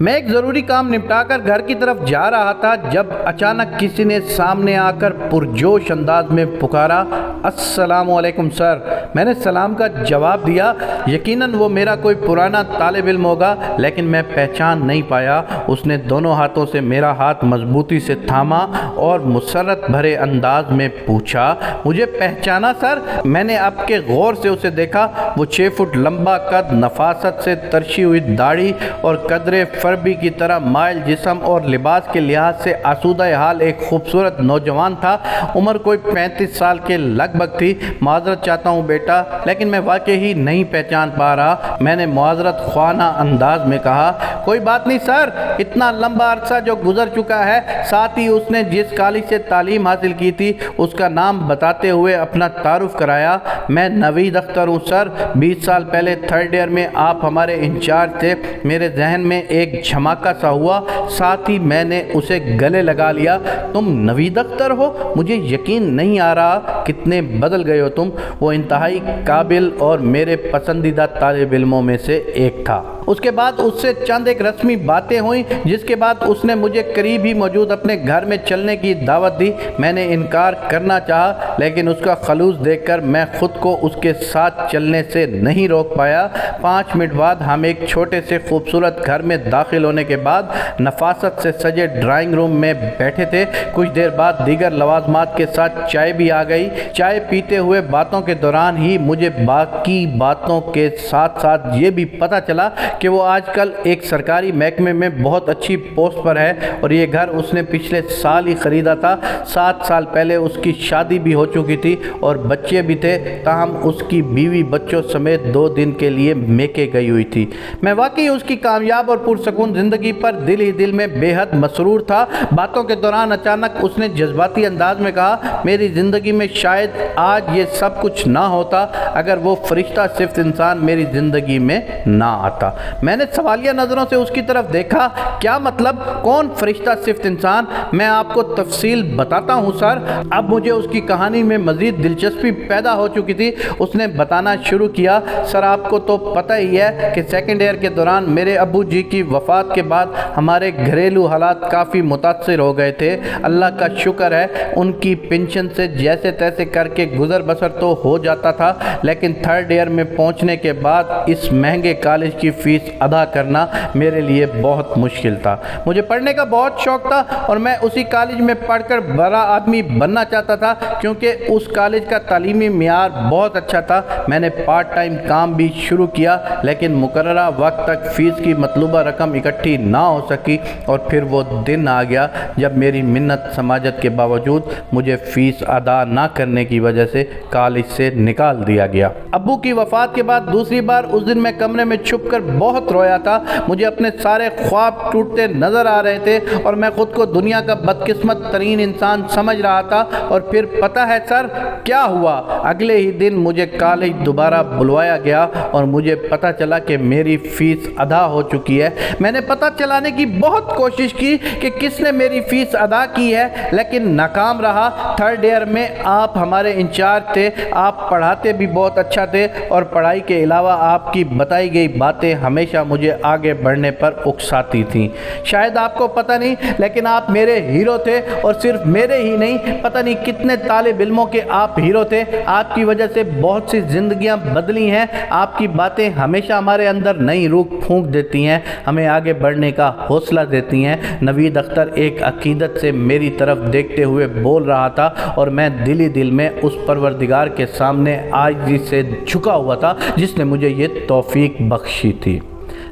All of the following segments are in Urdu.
میں ایک ضروری کام نپٹا کر گھر کی طرف جا رہا تھا جب اچانک کسی نے سامنے آ کر پرجوش انداز میں پکارا، السلام علیکم سر۔ میں نے سلام کا جواب دیا۔ یقیناً وہ میرا کوئی پرانا طالب علم ہوگا، لیکن میں پہچان نہیں پایا۔ اس نے دونوں ہاتھوں سے میرا ہاتھ مضبوطی سے تھاما اور مسرت بھرے انداز میں پوچھا، مجھے پہچانا سر؟ میں نے اب کے غور سے اسے دیکھا۔ وہ 6 فٹ لمبا قد، نفاست سے ترشی ہوئی داڑھی اور قدرے فربی کی طرح مائل جسم اور لباس کے لحاظ سے آسودہ حال ایک خوبصورت نوجوان تھا۔ عمر کوئی 35 سال کے لگ بھگ تھی۔ معذرت چاہتا ہوں بیٹا، لیکن میں واقعی نہیں پہچان پا رہا، میں نے معذرت خوانا انداز میں کہا۔ کوئی بات نہیں سر، اتنا لمبا عرصہ جو گزر چکا ہے۔ ساتھ ہی اس نے جس کالج سے تعلیم حاصل کی تھی اس کا نام بتاتے ہوئے اپنا تعارف کرایا۔ میں نوید اختر ہوں سر۔ 20 سال پہلے 3rd ایئر میں آپ ہمارے انچارج تھے۔ میرے ذہن میں ایک جھماکہ سا ہوا، ساتھ ہی میں نے اسے گلے لگا لیا۔ تم نوید اختر ہو؟ مجھے یقین نہیں آ رہا، کتنے بدل گئے ہو تم۔ وہ انتہائی قابل اور میرے پسندیدہ طالب علموں میں سے ایک تھا۔ اس کے بعد اس سے چند ایک رسمی باتیں ہوئیں، جس کے بعد اس نے مجھے قریب ہی موجود اپنے گھر میں چلنے کی دعوت دی۔ میں نے انکار کرنا چاہا، لیکن اس کا خلوص دیکھ کر میں خود کو اس کے ساتھ چلنے سے نہیں روک پایا۔ 5 منٹ بعد ہم ایک چھوٹے سے خوبصورت گھر میں داخل ہونے کے بعد نفاست سے سجے ڈرائنگ روم میں بیٹھے تھے۔ کچھ دیر بعد دیگر لوازمات کے ساتھ چائے بھی آ گئی۔ چائے پیتے ہوئے باتوں کے دوران ہی مجھے باقی باتوں کے ساتھ ساتھ یہ بھی پتہ چلا کہ وہ آج کل ایک سرکاری محکمے میں بہت اچھی پوسٹ پر ہے، اور یہ گھر اس نے پچھلے سال ہی خریدا تھا۔ 7 سال پہلے اس کی شادی بھی ہو چکی تھی اور بچے بھی تھے، تاہم اس کی بیوی بچوں سمیت 2 دن کے لیے میکے گئی ہوئی تھی۔ میں واقعی اس کی کامیاب اور پرسکون زندگی پر دل ہی دل میں بے حد مسرور تھا۔ باتوں کے دوران اچانک اس نے جذباتی انداز میں کہا، میری زندگی میں شاید آج یہ سب کچھ نہ ہوتا اگر وہ فرشتہ صفت انسان میری زندگی میں نہ آتا۔ میں نے سوالیہ نظروں سے اس کی طرف دیکھا۔ کیا مطلب؟ کون فرشتہ صفت انسان؟ میں آپ کو تفصیل بتاتا ہوں سر۔ اب مجھے اس کی کہانی میں مزید دلچسپی پیدا ہو چکی تھی۔ اس نے بتانا شروع کیا، سر آپ کو تو پتہ ہی ہے کہ 2nd ایئر کے دوران میرے ابو جی کی وفات کے بعد ہمارے گھریلو حالات کافی متاثر ہو گئے تھے۔ اللہ کا شکر ہے ان کی پینشن سے جیسے تیسے کر کے گزر بسر تو ہو جاتا تھا، لیکن 3rd ایئر میں پہنچنے کے بعد اس مہنگے کالج کی فیس ادا کرنا میرے لیے بہت مشکل تھا۔ مجھے پڑھنے کا بہت شوق تھا اور میں اسی کالج میں پڑھ کر بڑا آدمی بننا چاہتا تھا، کیونکہ اس کالج کا تعلیمی معیار بہت اچھا تھا۔ میں نے پارٹ ٹائم کام بھی شروع کیا، لیکن مقررہ وقت تک فیس کی مطلوبہ رقم اکٹھی نہ ہو سکی، اور پھر وہ دن آ گیا جب میری منت سماجت کے باوجود مجھے فیس ادا نہ کرنے کی وجہ سے کالج سے نکال دیا گیا۔ ابو کی وفات کے بعد دوسری بار اس دن میں کمرے میں چھپ کر بہت رویا تھا۔ مجھے اپنے سارے خواب ٹوٹتے نظر آ رہے تھے اور میں خود کو دنیا کا بدقسمت ترین انسان سمجھ رہا تھا۔ اور پھر پتہ ہے سر کیا ہوا؟ اگلے ہی دن مجھے کالج دوبارہ بلوایا گیا اور مجھے پتہ چلا کہ میری فیس ادا ہو چکی ہے۔ میں نے پتہ چلانے کی بہت کوشش کی کہ کس نے میری فیس ادا کی ہے، لیکن ناکام رہا۔ 3rd ایئر میں آپ ہمارے انچارج تھے، آپ پڑھاتے بھی بہت اچھا تھے، اور پڑھائی کے علاوہ آپ کی بتائی گئی باتیں ہمیشہ مجھے آگے بڑھنے پر اکساتی تھیں۔ شاید آپ کو پتہ نہیں، لیکن آپ میرے ہیرو تھے، اور صرف میرے ہی نہیں، پتہ نہیں کتنے طالب علموں کے آپ ہیرو تھے۔ آپ کی وجہ سے بہت سی زندگیاں بدلی ہیں۔ آپ کی باتیں ہمیشہ ہمارے اندر نئی روح پھونک دیتی ہیں، ہمیں آگے بڑھنے کا حوصلہ دیتی ہیں۔ نوید اختر ایک عقیدت سے میری طرف دیکھتے ہوئے بول رہا تھا، اور میں دل ہی دل میں اس پروردگار کے سامنے عاجزی سے جھکا ہوا تھا جس نے مجھے یہ توفیق بخشی تھی۔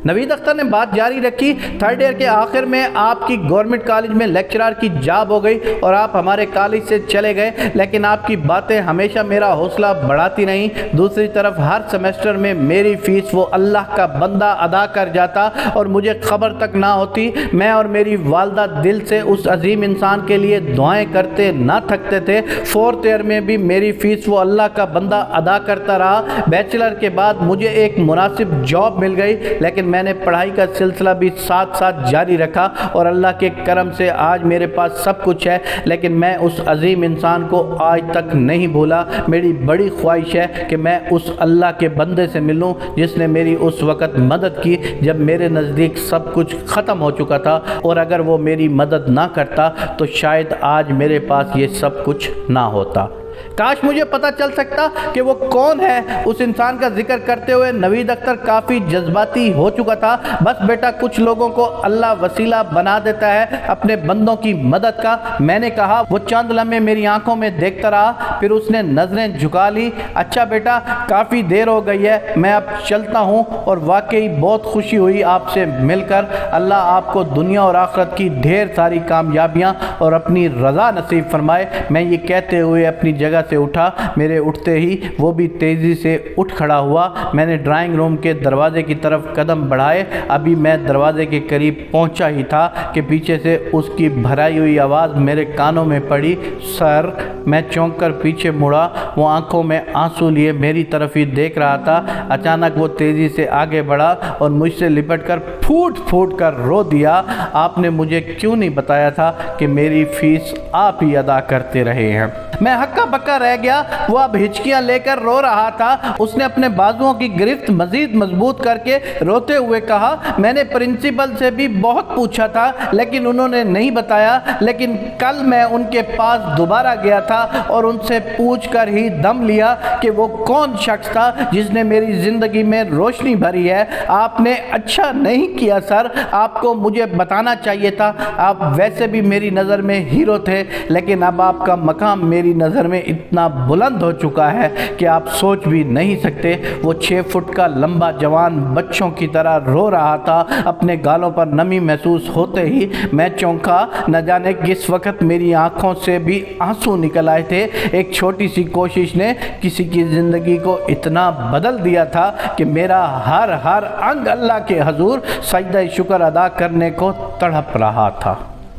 نوید اختر نے بات جاری رکھی، 3rd ایئر کے آخر میں آپ کی گورنمنٹ کالج میں لیکچرار کی جاب ہو گئی اور آپ ہمارے کالج سے چلے گئے، لیکن آپ کی باتیں ہمیشہ میرا حوصلہ بڑھاتی رہیں۔ دوسری طرف ہر سیمسٹر میں میری فیس وہ اللہ کا بندہ ادا کر جاتا اور مجھے خبر تک نہ ہوتی۔ میں اور میری والدہ دل سے اس عظیم انسان کے لیے دعائیں کرتے نہ تھکتے تھے۔ 4th ایئر میں بھی میری فیس وہ اللہ کا بندہ ادا کرتا رہا۔ بیچلر کے بعد مجھے ایک مناسب جاب مل گئی، لیکن میں نے پڑھائی کا سلسلہ بھی ساتھ ساتھ جاری رکھا اور اللہ کے کرم سے آج میرے پاس سب کچھ ہے، لیکن میں اس عظیم انسان کو آج تک نہیں بھولا۔ میری بڑی خواہش ہے کہ میں اس اللہ کے بندے سے ملوں جس نے میری اس وقت مدد کی جب میرے نزدیک سب کچھ ختم ہو چکا تھا، اور اگر وہ میری مدد نہ کرتا تو شاید آج میرے پاس یہ سب کچھ نہ ہوتا۔ کاش مجھے پتہ چل سکتا کہ وہ کون ہے۔ اس انسان کا ذکر کرتے ہوئے نوید اختر کافی جذباتی ہو چکا تھا۔ بس بیٹا، کچھ لوگوں کو اللہ وسیلہ بنا دیتا ہے اپنے بندوں کی مدد کا، میں نے کہا۔ وہ چند لمحے میری آنکھوں میں دیکھتا رہا، پھر اس نے نظریں جھکا لی۔ اچھا بیٹا، کافی دیر ہو گئی ہے، میں اب چلتا ہوں، اور واقعی بہت خوشی ہوئی آپ سے مل کر۔ اللہ آپ کو دنیا اور آخرت کی ڈھیر ساری کامیابیاں اور اپنی رضا نصیب فرمائے۔ میں یہ کہتے ہوئے اپنی جگہ سے اٹھا۔ میرے اٹھتے ہی وہ بھی تیزی سے اٹھ کھڑا ہوا۔ میں نے ڈرائنگ روم کے دروازے کی طرف قدم بڑھائے۔ ابھی میں دروازے کے قریب پہنچا ہی تھا کہ پیچھے سے اس کی بھرائی ہوئی آواز میرے کانوں میں پڑی، سر۔ میں چونک کر پیچھے مڑا۔ وہ آنکھوں میں آنسو لیے میری طرف ہی دیکھ رہا تھا۔ اچانک وہ تیزی سے آگے بڑھا اور مجھ سے لپٹ کر پھوٹ پھوٹ کر رو دیا۔ آپ نے مجھے کیوں نہیں بتایا تھا کہ میری فیس آپ ہی ادا کرتے رہے ہیں؟ میں ہکا بکا رہ گیا۔ وہ اب ہچکیاں لے کر رو رہا تھا۔ اس نے اپنے بازوؤں کی گرفت مزید مضبوط کر کے روتے ہوئے کہا، میں نے پرنسپل سے بھی بہت پوچھا تھا لیکن انہوں نے نہیں بتایا، لیکن کل میں ان کے پاس دوبارہ گیا تھا اور ان سے پوچھ کر ہی دم لیا کہ وہ کون شخص تھا جس نے میری زندگی میں روشنی بھری ہے۔ آپ نے اچھا نہیں کیا سر، آپ کو مجھے بتانا چاہیے تھا۔ آپ ویسے بھی میری نظر میں ہیرو تھے، لیکن اب آپ کا مقام میری نظر میں اتنا بلند ہو چکا ہے کہ آپ سوچ بھی نہیں سکتے۔ وہ 6 فٹ کا لمبا جوان بچوں کی طرح رو رہا تھا۔ اپنے گالوں پر نمی محسوس ہوتے ہی میں چونکا۔ نہ جانے کس وقت میری آنکھوں سے بھی آنسو نکل آئے تھے۔ ایک چھوٹی سی کوشش نے کسی کی زندگی کو اتنا بدل دیا تھا کہ میرا ہر انگ اللہ کے حضور سجدہ شکر ادا کرنے کو تڑپ رہا تھا۔